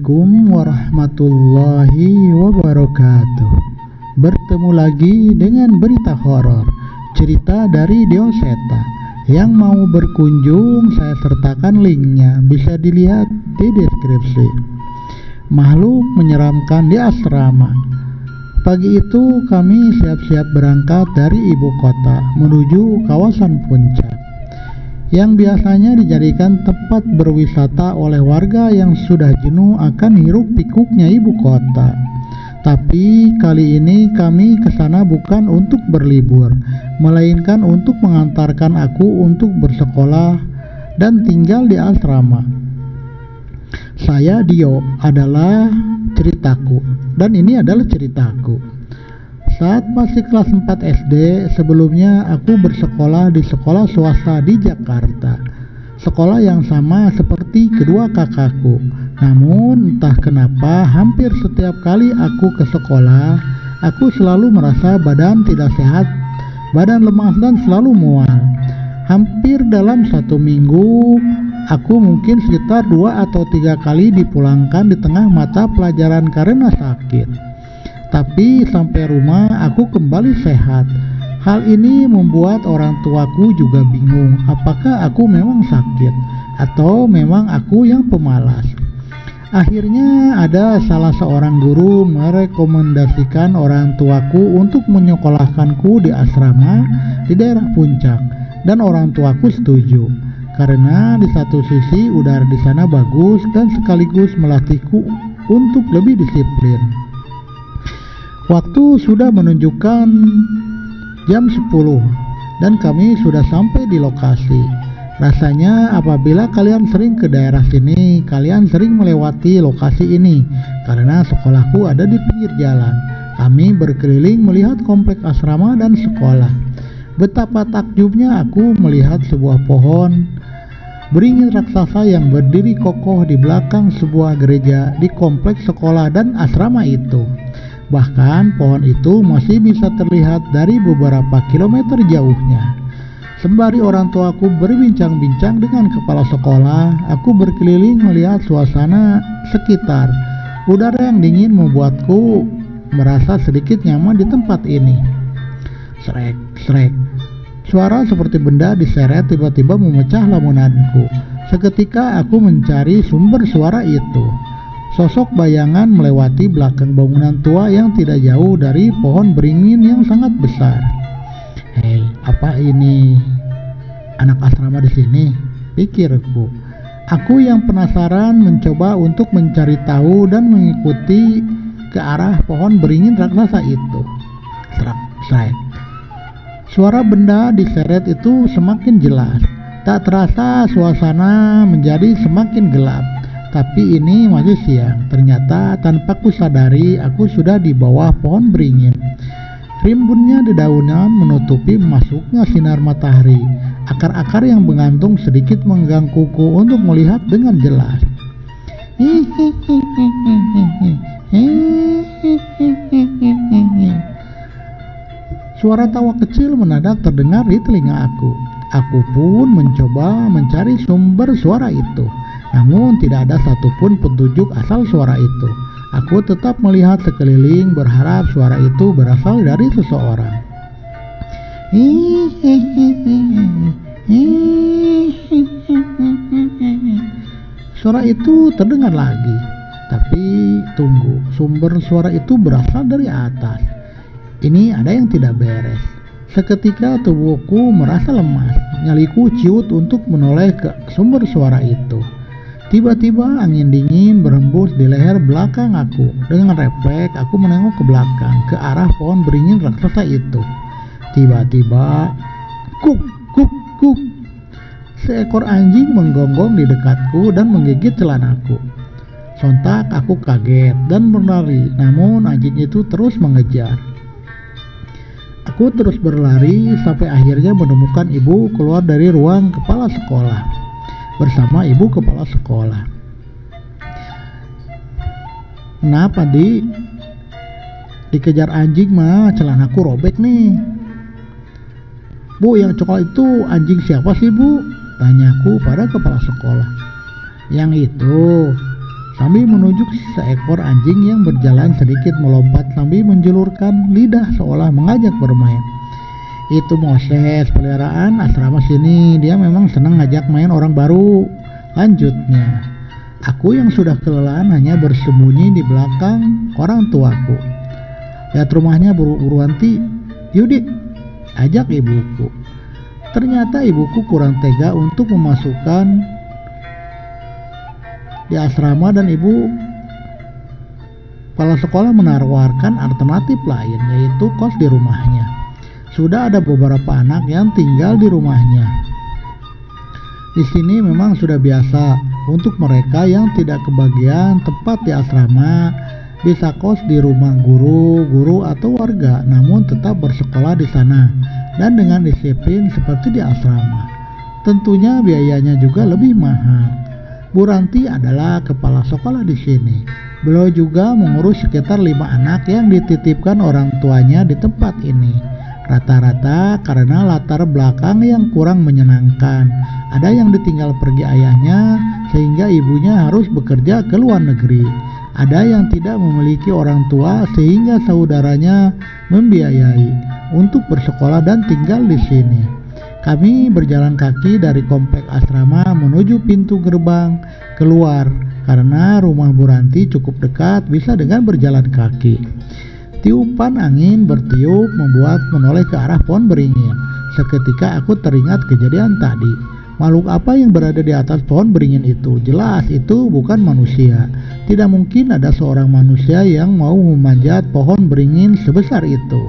Assalamualaikum warahmatullahi wabarakatuh. Bertemu lagi dengan berita horor, cerita dari Dioseta. Yang mau berkunjung saya sertakan linknya, bisa dilihat di deskripsi. Makhluk menyeramkan di asrama. Pagi itu kami siap-siap berangkat dari ibu kota menuju kawasan puncak yang biasanya dijadikan tempat berwisata oleh warga yang sudah jenuh akan hiruk-pikuknya ibu kota. Tapi kali ini kami ke sana bukan untuk berlibur, melainkan untuk mengantarkan aku untuk bersekolah dan tinggal di asrama. Saya Dio adalah ceritaku, dan ini adalah ceritaku. Saat masih kelas 4 SD, sebelumnya aku bersekolah di sekolah swasta di Jakarta. Sekolah yang sama seperti kedua kakakku. Namun entah kenapa hampir setiap kali aku ke sekolah, aku selalu merasa badan tidak sehat, badan lemas dan selalu mual. Hampir dalam 1 minggu, aku mungkin sekitar 2 atau 3 kali dipulangkan di tengah mata pelajaran karena sakit. Tapi sampai rumah aku kembali sehat. Hal ini membuat orang tuaku juga bingung, apakah aku memang sakit atau memang aku yang pemalas. Akhirnya ada salah seorang guru merekomendasikan orang tuaku untuk menyekolahkanku di asrama di daerah puncak, dan orang tuaku setuju karena di satu sisi udara di sana bagus dan sekaligus melatihku untuk lebih disiplin. Waktu sudah menunjukkan jam 10 dan kami sudah sampai di lokasi. Rasanya apabila kalian sering ke daerah sini, kalian sering melewati lokasi ini karena sekolahku ada di pinggir jalan. Kami berkeliling melihat komplek asrama dan sekolah. Betapa takjubnya aku melihat sebuah pohon beringin raksasa yang berdiri kokoh di belakang sebuah gereja di kompleks sekolah dan asrama itu. Bahkan pohon itu masih bisa terlihat dari beberapa kilometer jauhnya. Sembari orang tuaku berbincang-bincang dengan kepala sekolah, aku berkeliling melihat suasana sekitar. Udara yang dingin membuatku merasa sedikit nyaman di tempat ini. Srek, srek. Suara seperti benda diseret tiba-tiba memecah lamunanku. Seketika aku mencari sumber suara itu. Sosok bayangan melewati belakang bangunan tua yang tidak jauh dari pohon beringin yang sangat besar. Hei, apa ini? Anak asrama di sini? Pikirku. Aku yang penasaran mencoba untuk mencari tahu dan mengikuti ke arah pohon beringin raksasa itu. Serak, serak. Suara benda diseret itu semakin jelas. Tak terasa suasana menjadi semakin gelap. Tapi ini masih siang. Ternyata tanpa kusadari aku sudah di bawah pohon beringin. Rimbunnya dedaunan menutupi masuknya sinar matahari. Akar-akar yang menggantung sedikit menggangguku untuk melihat dengan jelas. Suara tawa kecil mendadak terdengar di telinga aku. Aku pun mencoba mencari sumber suara itu. Namun tidak ada satupun petunjuk asal suara itu. Aku tetap melihat sekeliling berharap suara itu berasal dari seseorang. Suara itu terdengar lagi. Tapi tunggu, sumber suara itu berasal dari atas. Ini ada yang tidak beres. Seketika tubuhku merasa lemas. Nyaliku ciut untuk menoleh ke sumber suara itu. Tiba-tiba angin dingin berhembus di leher belakang aku. Dengan refleks aku menengok ke belakang, ke arah pohon beringin raksasa itu. Tiba-tiba, kuk, kuk, kuk. Seekor anjing menggonggong di dekatku dan menggigit celanaku. Sontak aku kaget dan berlari, namun anjing itu terus mengejar. Aku terus berlari sampai akhirnya menemukan ibu keluar dari ruang kepala sekolah bersama ibu kepala sekolah. Kenapa, Di? Dikejar anjing mah, celanaku robek nih. Bu, yang coklat itu anjing siapa sih, Bu? Tanyaku pada kepala sekolah. Yang itu, sambil menunjuk seekor anjing yang berjalan sedikit melompat sambil menjulurkan lidah seolah mengajak bermain. Itu Moses, peliharaan asrama sini. Dia memang senang ngajak main orang baru. Lanjutnya, aku yang sudah kelelahan hanya bersembunyi di belakang orang tuaku. Lihat rumahnya buruan Ti. Yudi, ajak ibuku. Ternyata ibuku kurang tega untuk memasukkan di asrama dan ibu kepala sekolah menawarkan alternatif lain, yaitu kos di rumahnya. Sudah ada beberapa anak yang tinggal di rumahnya. Di sini memang sudah biasa untuk mereka yang tidak kebagian tempat di asrama bisa kos di rumah guru atau warga, namun tetap bersekolah di sana dan dengan disiplin seperti di asrama. Tentunya biayanya juga lebih mahal. Bu Ranti adalah kepala sekolah di sini. Beliau juga mengurus sekitar 5 anak yang dititipkan orang tuanya di tempat ini. Rata-rata karena latar belakang yang kurang menyenangkan. Ada yang ditinggal pergi ayahnya sehingga ibunya harus bekerja ke luar negeri. Ada yang tidak memiliki orang tua sehingga saudaranya membiayai untuk bersekolah dan tinggal di sini. Kami berjalan kaki dari komplek asrama menuju pintu gerbang keluar karena rumah Bu Ranti cukup dekat, bisa dengan berjalan kaki. Tiupan angin bertiup membuat menoleh ke arah pohon beringin. Seketika aku teringat kejadian tadi. Makhluk apa yang berada di atas pohon beringin itu? Jelas itu bukan manusia. Tidak mungkin ada seorang manusia yang mau memanjat pohon beringin sebesar itu.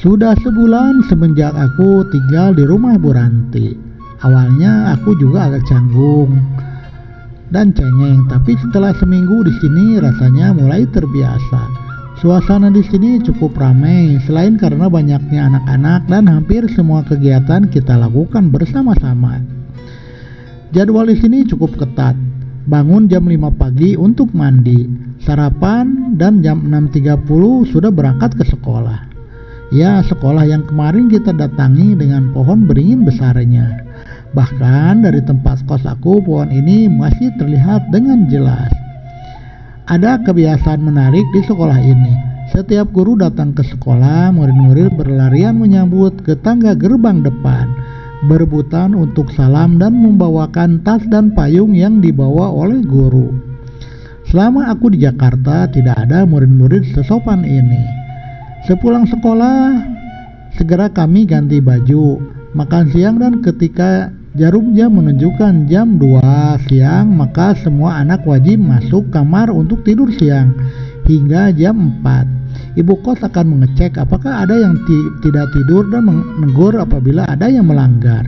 Sudah sebulan semenjak aku tinggal di rumah Bu Ranti. Awalnya aku juga agak canggung dan cengeng, tapi setelah seminggu di sini rasanya mulai terbiasa. Suasana di sini cukup ramai, selain karena banyaknya anak-anak dan hampir semua kegiatan kita lakukan bersama-sama. Jadwal di sini cukup ketat. Bangun jam 5 pagi untuk mandi, sarapan, dan jam 6.30 sudah berangkat ke sekolah. Ya, sekolah yang kemarin kita datangi dengan pohon beringin besarnya. Bahkan dari tempat kos aku, pohon ini masih terlihat dengan jelas. Ada kebiasaan menarik di sekolah ini. Setiap guru datang ke sekolah, murid-murid berlarian menyambut ke tangga gerbang depan, berebutan untuk salam dan membawakan tas dan payung yang dibawa oleh guru. Selama aku di Jakarta, tidak ada murid-murid sesopan ini. Sepulang sekolah, segera kami ganti baju, makan siang, dan ketika jarum jam menunjukkan jam 2 siang, maka semua anak wajib masuk kamar untuk tidur siang hingga jam 4. Ibu kos akan mengecek apakah ada yang tidak tidur dan menegur apabila ada yang melanggar.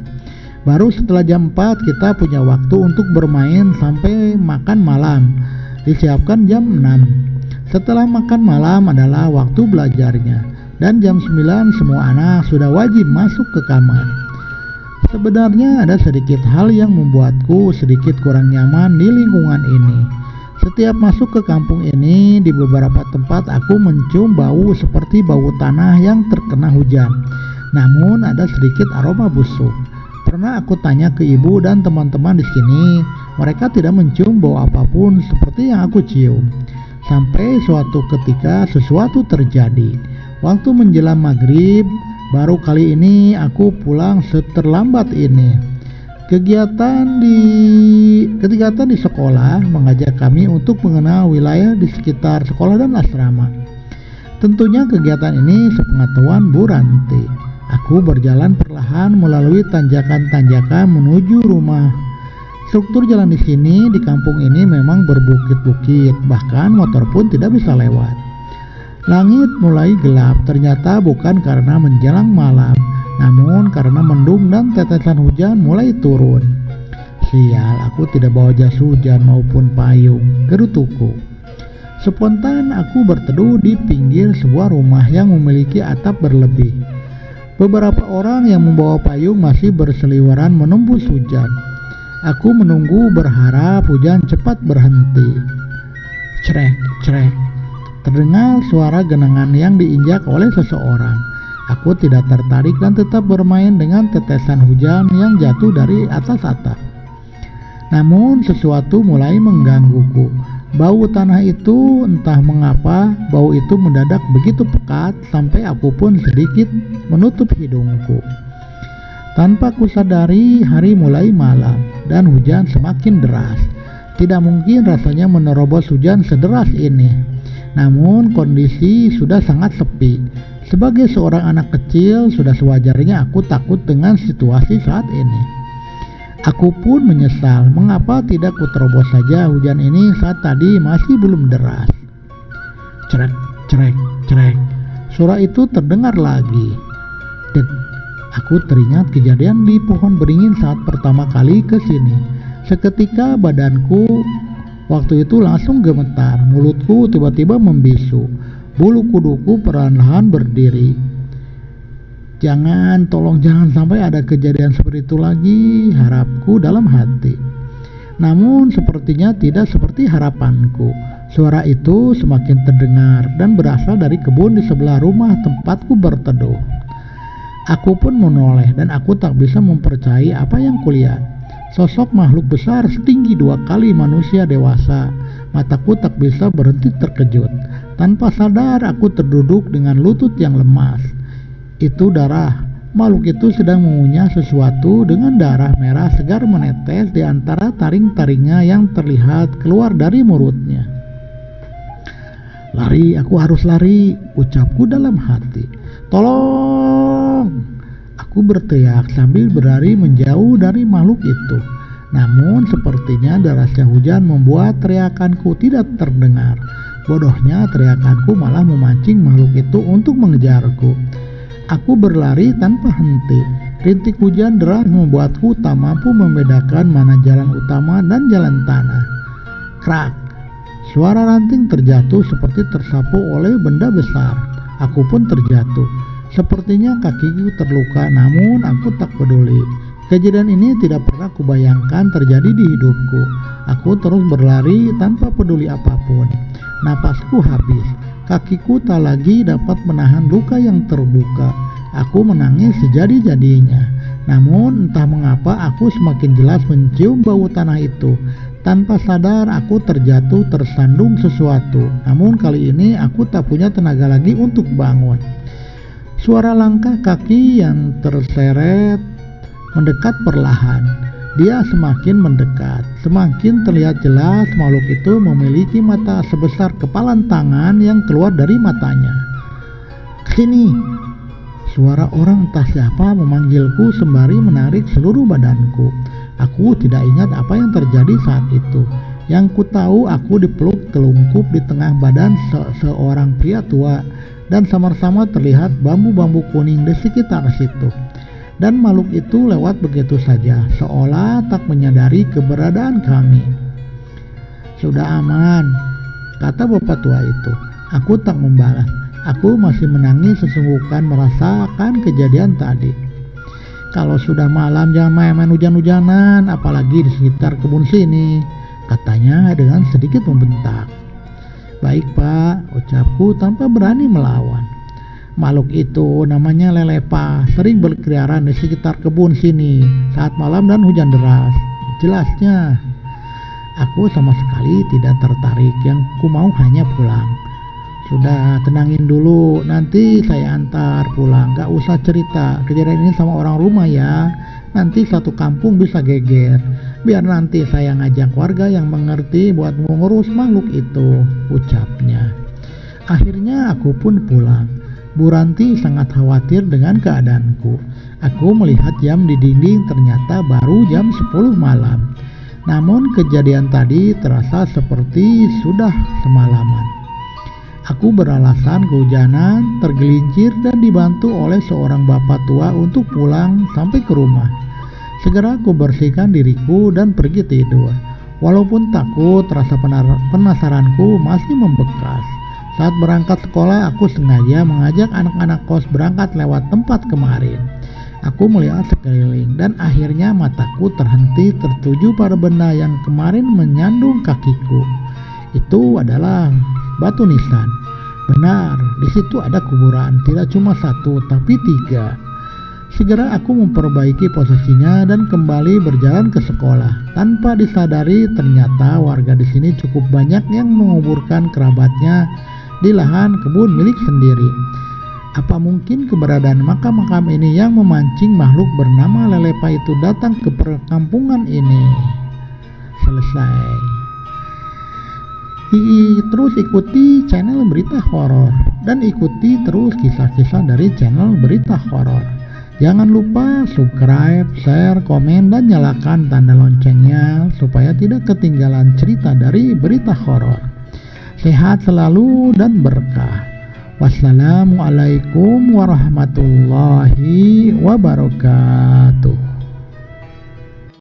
Baru setelah jam 4 kita punya waktu untuk bermain sampai makan malam. Disiapkan jam 6. Setelah makan malam adalah waktu belajarnya, dan jam 9 semua anak sudah wajib masuk ke kamar. Sebenarnya ada sedikit hal yang membuatku sedikit kurang nyaman di lingkungan ini. Setiap masuk ke kampung ini, di beberapa tempat aku mencium bau seperti bau tanah yang terkena hujan. Namun ada sedikit aroma busuk. Pernah aku tanya ke ibu dan teman-teman di sini, mereka tidak mencium bau apapun seperti yang aku cium. Sampai suatu ketika sesuatu terjadi. Waktu menjelang maghrib, baru kali ini aku pulang seterlambat ini. Kegiatan di sekolah mengajak kami untuk mengenal wilayah di sekitar sekolah dan asrama. Tentunya kegiatan ini sepengetahuan Bu Ranti. Aku berjalan perlahan melalui tanjakan-tanjakan menuju rumah. Struktur jalan di sini, di kampung ini memang berbukit-bukit, bahkan motor pun tidak bisa lewat. Langit mulai gelap, ternyata bukan karena menjelang malam, namun karena mendung dan tetesan hujan mulai turun. Sial, aku tidak bawa jas hujan maupun payung, gerutuku. Spontan aku berteduh di pinggir sebuah rumah yang memiliki atap berlebih. Beberapa orang yang membawa payung masih berseliweran menembus hujan. Aku menunggu berharap hujan cepat berhenti. Crek, crek. Terdengar suara genangan yang diinjak oleh seseorang. Aku tidak tertarik dan tetap bermain dengan tetesan hujan yang jatuh dari atas atap. Namun sesuatu mulai menggangguku. Bau tanah itu entah mengapa bau itu mendadak begitu pekat sampai aku pun sedikit menutup hidungku. Tanpa kusadari hari mulai malam dan hujan semakin deras. Tidak mungkin rasanya menerobos hujan sederas ini. Namun kondisi sudah sangat sepi. Sebagai seorang anak kecil sudah sewajarnya aku takut dengan situasi saat ini. Aku pun menyesal mengapa tidak kuterobos saja hujan ini saat tadi masih belum deras. Cerek, cerek, cerek. Suara itu terdengar lagi. Aku teringat kejadian di pohon beringin saat pertama kali ke sini. Seketika badanku waktu itu langsung gemetar, mulutku tiba-tiba membisu, bulu kuduku perlahan-lahan berdiri. Tolong jangan sampai ada kejadian seperti itu lagi, harapku dalam hati. Namun sepertinya tidak seperti harapanku. Suara itu semakin terdengar dan berasal dari kebun di sebelah rumah tempatku berteduh. Aku pun menoleh dan aku tak bisa mempercayai apa yang kulihat. Sosok makhluk besar setinggi 2 kali manusia dewasa. Mataku tak bisa berhenti terkejut. Tanpa sadar aku terduduk dengan lutut yang lemas. Itu darah. Makhluk itu sedang mengunyah sesuatu dengan darah merah segar menetes di antara taring-taringnya yang terlihat keluar dari mulutnya. Lari, aku harus lari, ucapku dalam hati. Tolong! Aku berteriak sambil berlari menjauh dari makhluk itu. Namun sepertinya derasnya hujan membuat teriakanku tidak terdengar. Bodohnya teriakanku malah memancing makhluk itu untuk mengejarku. Aku berlari tanpa henti. Rintik hujan deras membuatku tak mampu membedakan mana jalan utama dan jalan tanah. Krak! Suara ranting terjatuh seperti tersapu oleh benda besar. Aku pun terjatuh. Sepertinya kakiku terluka, namun aku tak peduli. Kejadian ini tidak pernah kubayangkan terjadi di hidupku. Aku terus berlari tanpa peduli apapun. Napasku habis. Kakiku tak lagi dapat menahan luka yang terbuka. Aku menangis sejadi-jadinya. Namun entah mengapa aku semakin jelas mencium bau tanah itu. Tanpa sadar aku terjatuh tersandung sesuatu. Namun kali ini aku tak punya tenaga lagi untuk bangun. Suara langkah kaki yang terseret mendekat perlahan. Dia semakin mendekat. Semakin terlihat jelas makhluk itu memiliki mata sebesar kepalan tangan yang keluar dari matanya. Kesini! Suara orang entah siapa memanggilku sembari menarik seluruh badanku. Aku tidak ingat apa yang terjadi saat itu. Yang ku tahu aku dipeluk telungkup di tengah badan seorang pria tua. Dan samar-samar terlihat bambu-bambu kuning di sekitar situ. Dan makhluk itu lewat begitu saja, seolah tak menyadari keberadaan kami. Sudah aman, kata bapak tua itu. Aku tak membalas. Aku masih menangis sesungguhkan merasakan kejadian tadi. Kalau sudah malam jangan main-main hujan-hujanan, apalagi di sekitar kebun sini, katanya dengan sedikit membentak. Baik pak, ucapku tanpa berani melawan. Makhluk itu namanya lelepa, sering berkeliaran di sekitar kebun sini saat malam dan hujan deras. Jelasnya, aku sama sekali tidak tertarik, yang ku mau hanya pulang. Sudah, tenangin dulu, nanti saya antar pulang, gak usah cerita kejadian ini sama orang rumah ya. Nanti satu kampung bisa geger. Biar nanti saya ngajak warga yang mengerti buat mengurus makhluk itu, ucapnya. Akhirnya aku pun pulang. Bu Ranti sangat khawatir dengan keadaanku. Aku melihat jam di dinding, ternyata baru jam 10 malam. Namun kejadian tadi terasa seperti sudah semalaman. Aku beralasan kehujanan, tergelincir dan dibantu oleh seorang bapak tua untuk pulang sampai ke rumah. Segera aku bersihkan diriku dan pergi tidur. Walaupun takut, rasa penasaranku masih membekas. Saat berangkat sekolah, aku sengaja mengajak anak-anak kos berangkat lewat tempat kemarin. Aku melihat sekeliling dan akhirnya mataku terhenti tertuju pada benda yang kemarin menyandung kakiku. Itu adalah batu nisan. Benar, di situ ada kuburan, tidak cuma satu tapi 3. Segera aku memperbaiki posisinya dan kembali berjalan ke sekolah. Tanpa disadari, ternyata warga di sini cukup banyak yang menguburkan kerabatnya di lahan kebun milik sendiri. Apa mungkin keberadaan makam-makam ini yang memancing makhluk bernama Lelepa itu datang ke perkampungan ini? Selesai. Terus ikuti channel Berita Horor dan ikuti terus kisah-kisah dari channel Berita Horor. Jangan lupa subscribe, share, komen, dan nyalakan tanda loncengnya supaya tidak ketinggalan cerita dari Berita Horor. Sehat selalu dan berkah. Wassalamualaikum warahmatullahi wabarakatuh.